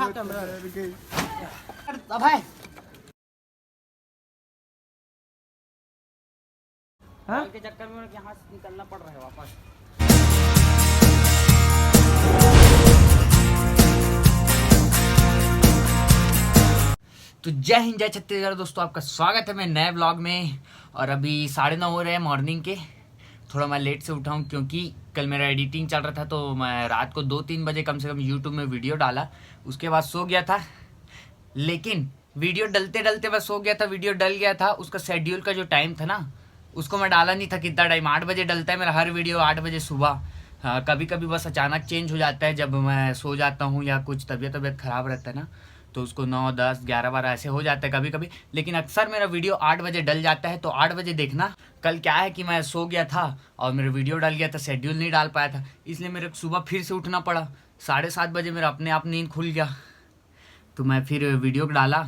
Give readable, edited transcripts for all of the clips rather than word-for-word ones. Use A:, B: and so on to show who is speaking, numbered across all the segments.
A: भाई के चक्कर में यहाँ से निकलना पड़ रहा है वापस। तो जय हिंद जय छत्तीसगढ़ दोस्तों, आपका स्वागत है मेरे नए ब्लॉग में। और अभी 9:30 हो रहे हैं मॉर्निंग के। थोड़ा मैं लेट से उठा हूँ क्योंकि कल मेरा एडिटिंग चल रहा था, तो मैं रात को 2-3 बजे कम से कम यूट्यूब में वीडियो डाला। उसके बाद सो गया था, लेकिन वीडियो डलते डलते मैं सो गया था, वीडियो डल गया था। उसका शेड्यूल का जो टाइम था ना, उसको मैं डाला नहीं था। कितना टाइम, 8 बजे डलता है मेरा हर वीडियो, 8 बजे सुबह। हाँ, कभी कभी बस अचानक चेंज हो जाता है जब मैं सो जाता हूँ या कुछ तबीयत ख़राब रहता है ना, तो उसको 9, 10, 11, 12 ऐसे हो जाता है कभी कभी। लेकिन अक्सर मेरा वीडियो 8 बजे डल जाता है, तो 8 बजे देखना। कल क्या है कि मैं सो गया था और मेरा वीडियो डल गया था, शेड्यूल नहीं डाल पाया था, इसलिए मेरे सुबह फिर से उठना पड़ा। 7:30 बजे मेरा अपने आप नींद खुल गया, तो मैं फिर वीडियो डाला।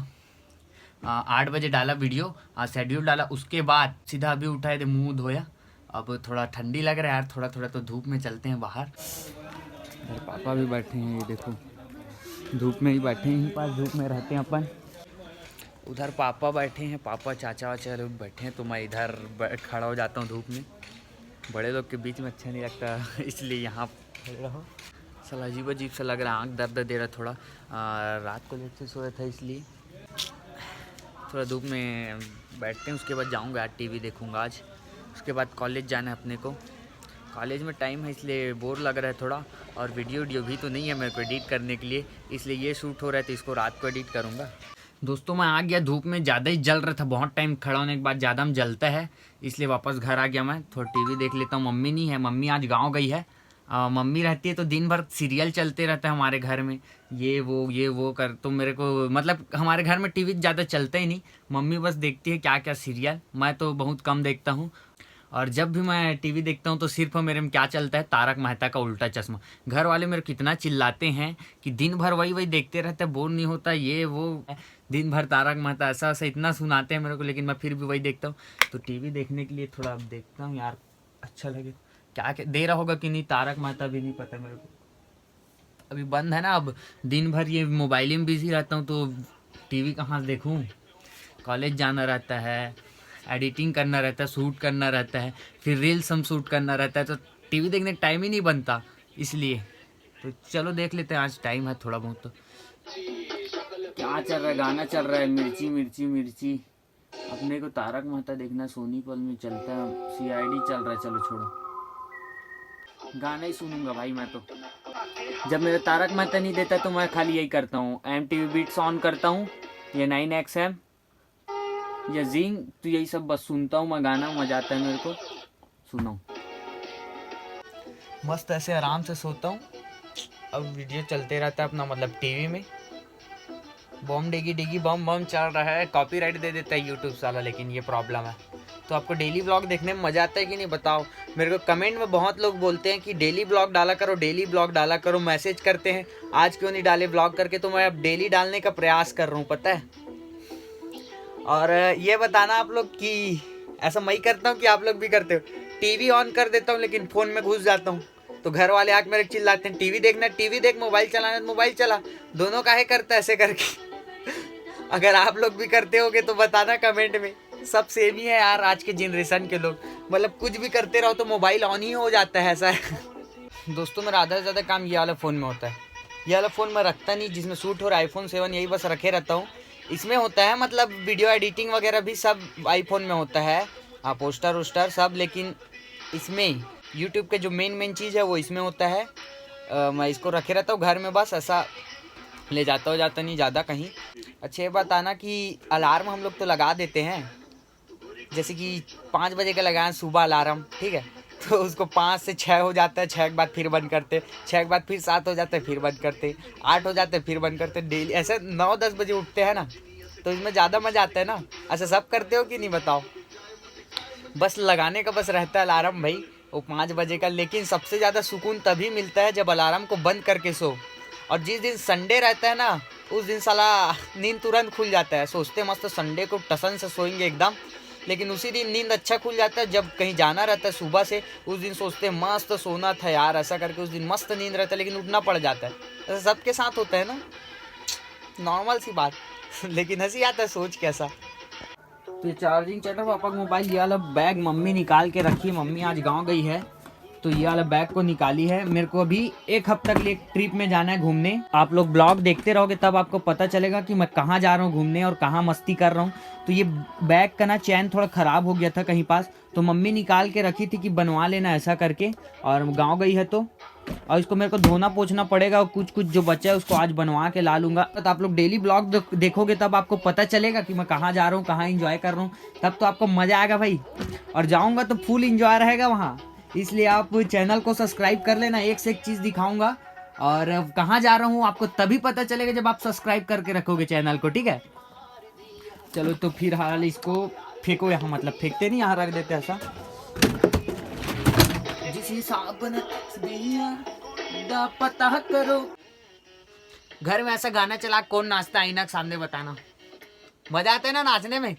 A: 8 बजे डाला वीडियो, शेड्यूल डाला। उसके बाद सीधा अभी उठा है, मुंह धोया। अब थोड़ा ठंडी लग रहा है यार, थोड़ा थोड़ा तो धूप में चलते हैं बाहर। मेरे पापा भी बैठे हैं, ये देखो धूप में ही बैठे हैं, पास धूप में रहते हैं अपन। उधर पापा बैठे हैं, पापा चाचा वाचा लोग बैठे हैं, तो मैं इधर खड़ा हो जाता हूँ धूप में। बड़े लोग के बीच में अच्छा नहीं लगता, इसलिए यहाँ खड़े रहो। साला अजीब अजीब सा लग रहा है, आँख दर्द दे रहा थोड़ा। रात को लेट से सोया था, इसलिए थोड़ा धूप में बैठते हैं। उसके बाद जाऊंगा यार, टीवी देखूंगा आज। उसके बाद कॉलेज जाना है अपने को। कॉलेज में टाइम है, इसलिए बोर लग रहा है थोड़ा। और वीडियो भी तो नहीं है मेरे को एडिट करने के लिए, इसलिए ये शूट हो रहा है, तो इसको रात को एडिट करूँगा। दोस्तों मैं आ गया, धूप में ज़्यादा ही जल रहा था, बहुत टाइम खड़ा होने के बाद ज़्यादा में जलता है, इसलिए वापस घर आ गया। मैं थोड़ा टीवी देख लेता हूँ। मम्मी नहीं है, मम्मी आज गाँव गई है। मम्मी रहती है तो दिन भर सीरियल चलते रहता है हमारे घर में, ये वो कर। तो मेरे को मतलब हमारे घर में टीवी ज़्यादा चलता ही नहीं, मम्मी बस देखती है क्या क्या सीरियल, मैं तो बहुत कम देखता हूँ। और जब भी मैं टीवी देखता हूँ तो सिर्फ मेरे में क्या चलता है, तारक मेहता का उल्टा चश्मा। घर वाले मेरे कितना चिल्लाते हैं कि दिन भर वही देखते रहते हैं, बोर नहीं होता, ये वो दिन भर तारक मेहता ऐसा ऐसा इतना सुनाते हैं मेरे को, लेकिन मैं फिर भी वही देखता हूँ। तो टीवी देखने के लिए थोड़ा अब देखता हूँ यार, अच्छा लगे। क्या दे रहा होगा कि नहीं, तारक मेहता भी नहीं पता मेरे को, अभी बंद है ना। अब दिन भर ये मोबाइल में बिजी रहता हूँ, तो टीवी कहाँ से देखूँ। कॉलेज जाना रहता है, एडिटिंग करना रहता है, शूट करना रहता है, फिर रील्स हम शूट करना रहता है, तो टीवी देखने का टाइम ही नहीं बनता, इसलिए। तो चलो देख लेते हैं, आज टाइम है थोड़ा बहुत। तो क्या चल रहा है, गाना चल रहा है, मिर्ची मिर्ची मिर्ची। अपने को तारक मेहता देखना सोनी पल में चलता है, CID चल रहा है। चलो छोड़ो, गाना ही सुनूंगा भाई मैं तो। जब मेरा तारक मेहता नहीं देता तो मैं खाली यही करता हूँ, MTV बीट्स ऑन करता हूँ, या 9XM या जिंग, तो यही सब बस सुनता हूँ मैं गाना, मजा आता है मेरे को। सुनो, मस्त ऐसे आराम से सोता हूँ। अब वीडियो चलते रहता है अपना, मतलब टीवी में बम डिगी डिगी बम बम चल रहा है। कॉपीराइट दे देता है यूट्यूब साला, लेकिन ये प्रॉब्लम है। तो आपको डेली ब्लॉग देखने में मज़ा आता है कि नहीं बताओ मेरे को। कमेंट में बहुत लोग बोलते हैं कि डेली ब्लॉग डाला करो, डेली ब्लॉग डाला करो, मैसेज करते हैं आज क्यों नहीं डाले ब्लॉग करके। तो मैं अब डेली डालने का प्रयास कर रहा हूँ, पता है। और ये बताना आप लोग कि ऐसा मैं ही करता हूँ कि आप लोग भी करते हो। टीवी ऑन कर देता हूँ लेकिन फ़ोन में घुस जाता हूँ, तो घर वाले आके मेरे चिल्लाते हैं, टीवी देखना टीवी देख, मोबाइल चलाना मोबाइल चला, दोनों काहे करता है ऐसे करके। अगर आप लोग भी करते होगे तो बताना कमेंट में। सब सेम ही है यार आज के जनरेशन के लोग, मतलब कुछ भी करते रहो तो मोबाइल ऑन ही हो जाता है, ऐसा है। दोस्तों मेरा आधा से ज़्यादा काम ये वाला फ़ोन में होता है। ये वाला फ़ोन मैं रखता नहीं, जिसमें शूट हो रहा है iPhone 7, यही बस रखे रहता हूँ। इसमें होता है मतलब वीडियो एडिटिंग वगैरह भी सब iPhone में होता है, पोस्टर वोस्टर सब, लेकिन इसमें यूट्यूब के जो मेन चीज़ है वो इसमें होता है। मैं इसको रखे रहता हूँ घर में, बस ऐसा ले जाता नहीं ज़्यादा कहीं। अच्छा ये बात आना कि अलार्म हम लोग तो लगा देते हैं, जैसे कि 5 बजे का लगाएं सुबह अलार्म, ठीक है, तो उसको 5 से 6 हो जाता है, 6 के बाद फिर बंद करते, 6 के बाद फिर 7 हो जाता है, फिर बंद करते, 8 हो जाता है, फिर बंद करते। डेली ऐसे 9-10 बजे उठते हैं ना, तो इसमें ज़्यादा मज़ा आता है ना। ऐसा सब करते हो कि नहीं बताओ। बस लगाने का बस रहता है अलार्म भाई, वो 5 बजे का। लेकिन सबसे ज़्यादा सुकून तभी मिलता है जब अलार्म को बंद करके सो। और जिस दिन संडे रहता है ना, उस दिन साला नींद तुरंत खुल जाता है। सोचते मस्त संडे को टसन से सोएंगे एकदम, लेकिन उसी दिन नींद अच्छा खुल जाता है जब कहीं जाना रहता है सुबह से। उस दिन सोचते मस्त सोना था यार, ऐसा करके उस दिन मस्त नींद रहता है, लेकिन उठना पड़ जाता है। ऐसा सबके साथ होता है ना। नॉर्मल सी बात लेकिन हंसी आता है सोच कैसा। तो चार्जिंग चल रहा पापा का मोबाइल। ये वाला बैग मम्मी निकाल के रखी है, मम्मी आज गांव गई है तो ये वाला बैग को निकाली है। मेरे को अभी एक हफ्ते के लिए ट्रिप में जाना है घूमने। आप लोग ब्लॉग देखते रहोगे तब आपको पता चलेगा कि मैं कहाँ जा रहा हूँ घूमने और कहाँ मस्ती कर रहा हूँ। तो ये बैग का ना चैन थोड़ा ख़राब हो गया था कहीं पास, तो मम्मी निकाल के रखी थी कि बनवा लेना ऐसा करके, और गाँव गई है तो और इसको मेरे को धोना पोछना पड़ेगा और कुछ कुछ जो बचा है उसको आज बनवा के ला लूँगा। तो आप लोग डेली ब्लॉग देखोगे तब आपको पता चलेगा कि मैं कहाँ जा रहा हूँ, कहाँ इंजॉय कर रहा हूँ, तब तो आपको मज़ा आएगा भाई। और जाऊँगा तो फुल इंजॉय रहेगा वहाँ, इसलिए आप चैनल को सब्सक्राइब कर लेना। एक से एक चीज़ दिखाऊंगा और कहाँ जा रहा हूँ आपको तभी पता चलेगा जब आप सब्सक्राइब करके रखोगे चैनल को, ठीक है। चलो तो फिर हाल इसको फेंको यहाँ, मतलब फेंकते नहीं, यहाँ रख देते ऐसा। जिस हिसाब पता करो। घर में ऐसा गाना चला कौन नाचता आईना के सामने बताना, मजा आता है ना नाचने में।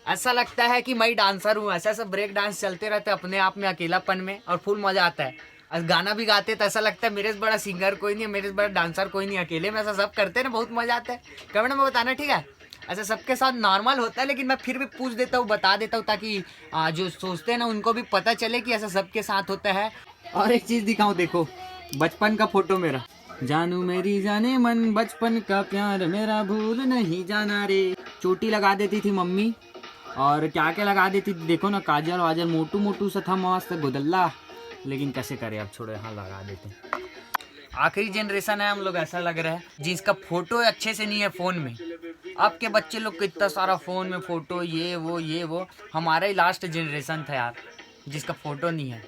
A: ऐसा लगता है कि मैं डांसर हूँ, ऐसा सब ब्रेक डांस चलते रहते अपने आप में अकेलापन में और फुल मजा आता है। और गाना भी गाते तो ऐसा लगता है मेरे से बड़ा सिंगर कोई नहीं है, मेरे से बड़ा डांसर कोई नहीं, अकेले में ऐसा सब करते हैं ना, बहुत मजा आता है। कमेंट में बताना, ठीक है। ऐसा सबके साथ नॉर्मल होता है लेकिन मैं फिर भी पूछ देता हूँ, बता देता हूँ ताकि जो सोचते हैं ना उनको भी पता चले कि ऐसा सबके साथ होता है। और एक चीज़ दिखाऊँ, देखो बचपन का फोटो मेरा। जानू मेरी जाने मन बचपन का प्यार मेरा भूल नहीं जाना रे। चोटी लगा देती थी मम्मी और क्या क्या लगा देती थी, देखो ना काजल वाजल मोटू मोटू सा था मस्त गुदल्ला, लेकिन कैसे करे अब छोड़ो, यहाँ लगा देते। आखिरी जनरेशन है हम लोग, ऐसा लग रहा है जिसका फोटो अच्छे से नहीं है फ़ोन में। अब के बच्चे लोग को इतना सारा फ़ोन में फ़ोटो, ये वो। हमारा ही लास्ट जनरेशन था यार जिसका फ़ोटो नहीं है।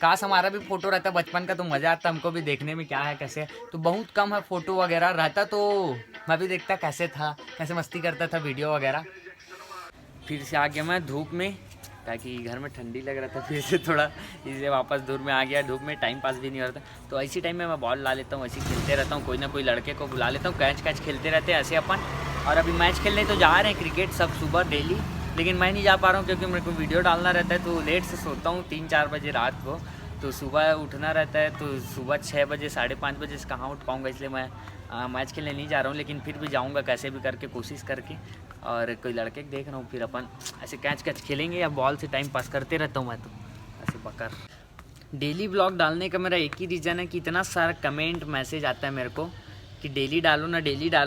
A: काश हमारा भी फ़ोटो रहता बचपन का तो मज़ा आता हमको भी देखने में क्या है कैसे। तो बहुत कम है फ़ोटो वगैरह रहता तो मैं भी देखता कैसे था, कैसे मस्ती करता था वीडियो वगैरह। फिर से आ गया मैं धूप में ताकि घर में ठंडी लग रहा था, फिर से थोड़ा इसलिए वापस धूप में आ गया। धूप में टाइम पास भी नहीं हो रहा था तो इसी टाइम में मैं बॉल ला लेता हूँ, ऐसे खेलते रहता हूँ। कोई ना कोई लड़के को बुला लेता हूँ, कैच कैच खेलते रहते हैं ऐसे अपन। और अभी मैच खेलने तो जा रहे हैं क्रिकेट सब सुबह डेली, लेकिन मैं नहीं जा पा रहा हूँ क्योंकि मेरे को वीडियो डालना रहता है तो लेट से सोता हूँ 3-4 बजे रात को, तो सुबह उठना रहता है। तो सुबह 6 बजे 5:30 बजे से कहाँ उठ पाऊँगा, इसलिए मैं मैच खेलने नहीं जा रहा हूँ। लेकिन फिर भी जाऊँगा कैसे भी करके, कोशिश करके। और कोई लड़के देख रहा हूँ, फिर अपन ऐसे कैच कैच खेलेंगे या बॉल से टाइम पास करते रहता हूँ मैं तो ऐसे बकर। डेली ब्लॉग डालने का मेरा एक ही रीज़न है कि इतना सारा कमेंट मैसेज आता है मेरे को कि डेली डालो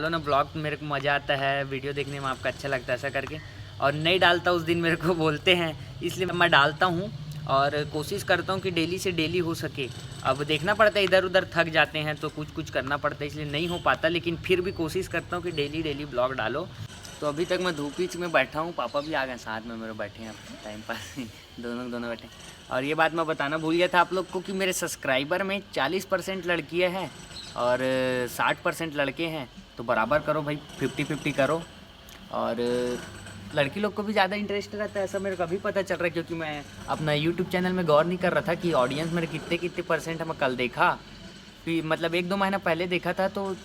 A: ना ब्लॉग, मेरे को मज़ा आता है वीडियो देखने में, आपका अच्छा लगता है ऐसा करके। और नहीं डालता उस दिन मेरे को बोलते हैं, इसलिए मैं डालता हूँ और कोशिश करता हूँ कि डेली से डेली हो सके। अब देखना पड़ता है, इधर उधर थक जाते हैं तो कुछ करना पड़ता है, इसलिए नहीं हो पाता, लेकिन फिर भी कोशिश करता हूँ कि डेली ब्लॉग डालो। तो अभी तक मैं धूप में बैठा हूँ, पापा भी आ गए साथ में मेरे, बैठे हैं टाइम पास दोनों बैठे। और ये बात मैं बताना भूल गया था आप लोग को कि मेरे सब्सक्राइबर में 40% लड़कियाँ हैं और 60% लड़के हैं, तो बराबर करो भाई, 50-50 करो। और लड़की लोग को भी ज़्यादा इंटरेस्ट रहता है ऐसा मेरे को अभी पता चल रहा है, क्योंकि मैं अपना यूट्यूब चैनल में गौर नहीं कर रहा था कि ऑडियंस मेरे कितने परसेंट है। मैं कल देखा, फिर मतलब 1-2 महीना पहले देखा था तो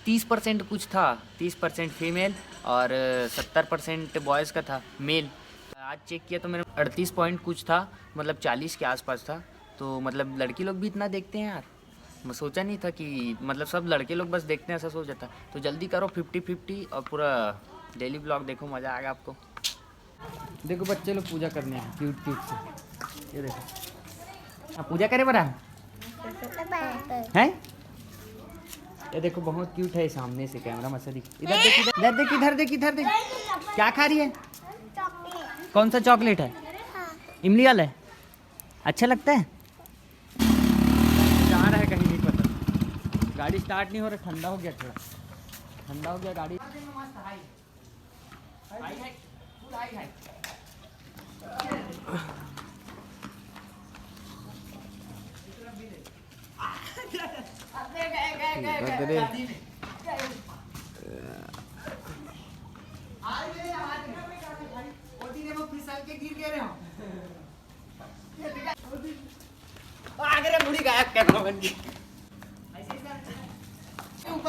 A: 30% कुछ था, 30% फीमेल और 70% बॉयज़ का था मेल। आज चेक किया तो मेरे 38 पॉइंट कुछ था, मतलब 40 के आसपास था। तो मतलब लड़की लोग भी इतना देखते हैं यार, मैं सोचा नहीं था कि मतलब सब लड़के लोग बस देखते हैं ऐसा सोचा था। तो जल्दी करो 50-50 और पूरा डेली ब्लॉग देखो, मज़ा आएगा आपको। देखो बच्चे लोग पूजा करने हैं क्यूट से, ये देखो आप पूजा करे बड़ा है। ये देखो बहुत क्यूट है, सामने से कैमरा मत दिख, इधर देख क्या खा रही है, कौन सा चॉकलेट है, इमली वाला है, अच्छा लगता है। जा रहा है कहीं नहीं पता, गाड़ी स्टार्ट नहीं हो रहा, ठंडा हो गया, थोड़ा ठंडा हो गया गाड़ी।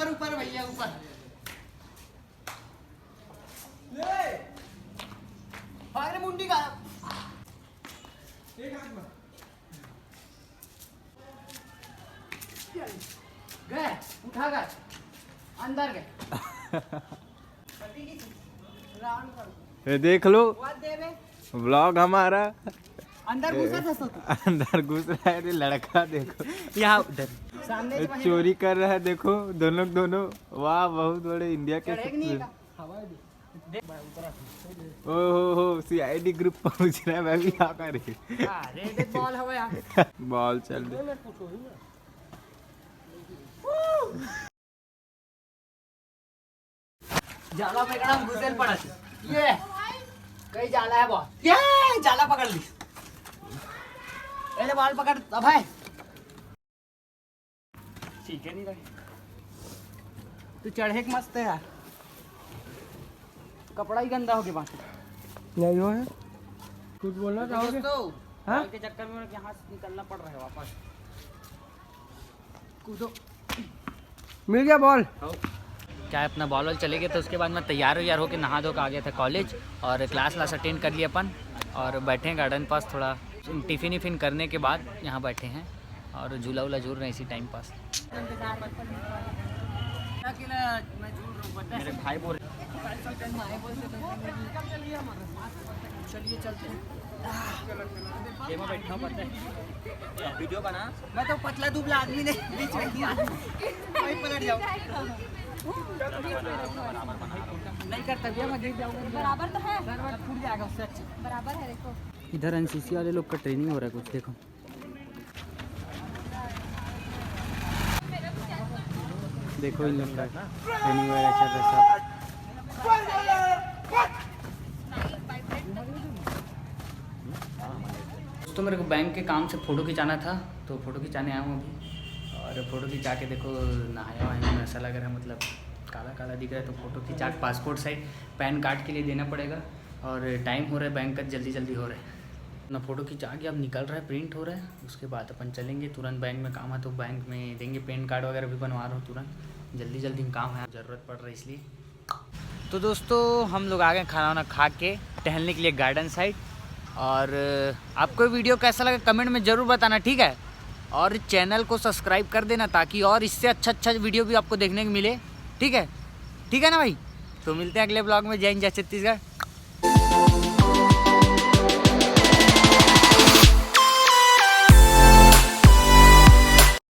A: ऊपर भैया ऊपर, अरे मुंडी का गए, उठा गए, अंदर गए।
B: ये देख लो व्लॉग हमारा।
A: अंदर
B: अंदर घुस रहा है रे लड़का, देखो
A: यहाँ उधर
B: ये चोरी कर रहा है, देखो दोनों। वाह, बहुत बड़े इंडिया के ओहो CID ग्रुप पहुंच रहा है। मैं भी यहाँ का बॉल चल रही।
A: जाला पकड़ा, घुसेल पड़ा ये कहीं जाला है बहुत। ये जाला पकड़ ली, पहले बाल पकड़ अब है। ठीक है नहीं रही तू चढ़े के मस्त है यार, कपड़ा ही गंदा हो गया बाकी
B: नहीं हो है कुछ बोलना चाहोगे?
A: हाँ के चक्कर में यहाँ से निकलना पड़ रहा है वापस। कूदो,
B: मिल गया बॉल।
A: क्या है अपना बॉल वॉल चले गए, तो उसके बाद मैं तैयार होकर नहा धो के आ गया था कॉलेज, और क्लास अटेंड कर लिया अपन, और बैठे हैं गार्डन पास। थोड़ा टिफ़िन करने के बाद यहाँ बैठे हैं और झूला वूला झूल रहे हैं इसी टाइम पास। मेरे भाई बोल चलिए चलते हैं। बैठा पड़ता है वीडियो बना, मैं तो पतला दुबला आदमी ने बीच में पलट जाऊँ नहीं करता भैया, मैं गिर जाऊंगा।
C: बराबर तो है,
A: फूट जाएगा उससे अच्छा।
C: बराबर है। देखो
A: इधर NCC वाले लोग का ट्रेनिंग हो रहा है कुछ, देखो देखो इन लोग का ट्रेनिंग वगैरह चल रहा है सब। तो मेरे को बैंक के काम से फ़ोटो खिंचाना था, तो फ़ोटो खिंचाने आया हूँ अभी, और फ़ोटो खिंचा के देखो नहाया हुआ है, ऐसा लग रहा है मतलब काला काला दिख रहा है। तो फ़ोटो खिंचा के पासपोर्ट साइज पैन कार्ड के लिए देना पड़ेगा, और टाइम हो रहा है बैंक का, जल्दी हो रहा है ना। फ़ोटो खिंचा के अब निकल रहा है, प्रिंट हो रहा है, उसके बाद अपन चलेंगे तुरंत बैंक में। काम है तो बैंक में देंगे, पैन कार्ड वगैरह भी बनवा रहा हूँ तुरंत, जल्दी काम है, ज़रूरत पड़ रहा है इसलिए। तो दोस्तों हम लोग आ गए खाना वाना खा के टहलने के लिए गार्डन साइड, और आपको वीडियो कैसा लगा कमेंट में ज़रूर बताना, ठीक है। और चैनल को सब्सक्राइब कर देना ताकि और इससे अच्छा वीडियो भी आपको देखने को मिले, ठीक है ना भाई। तो मिलते हैं अगले ब्लॉग में। जय हिंद, जय छत्तीसगढ़।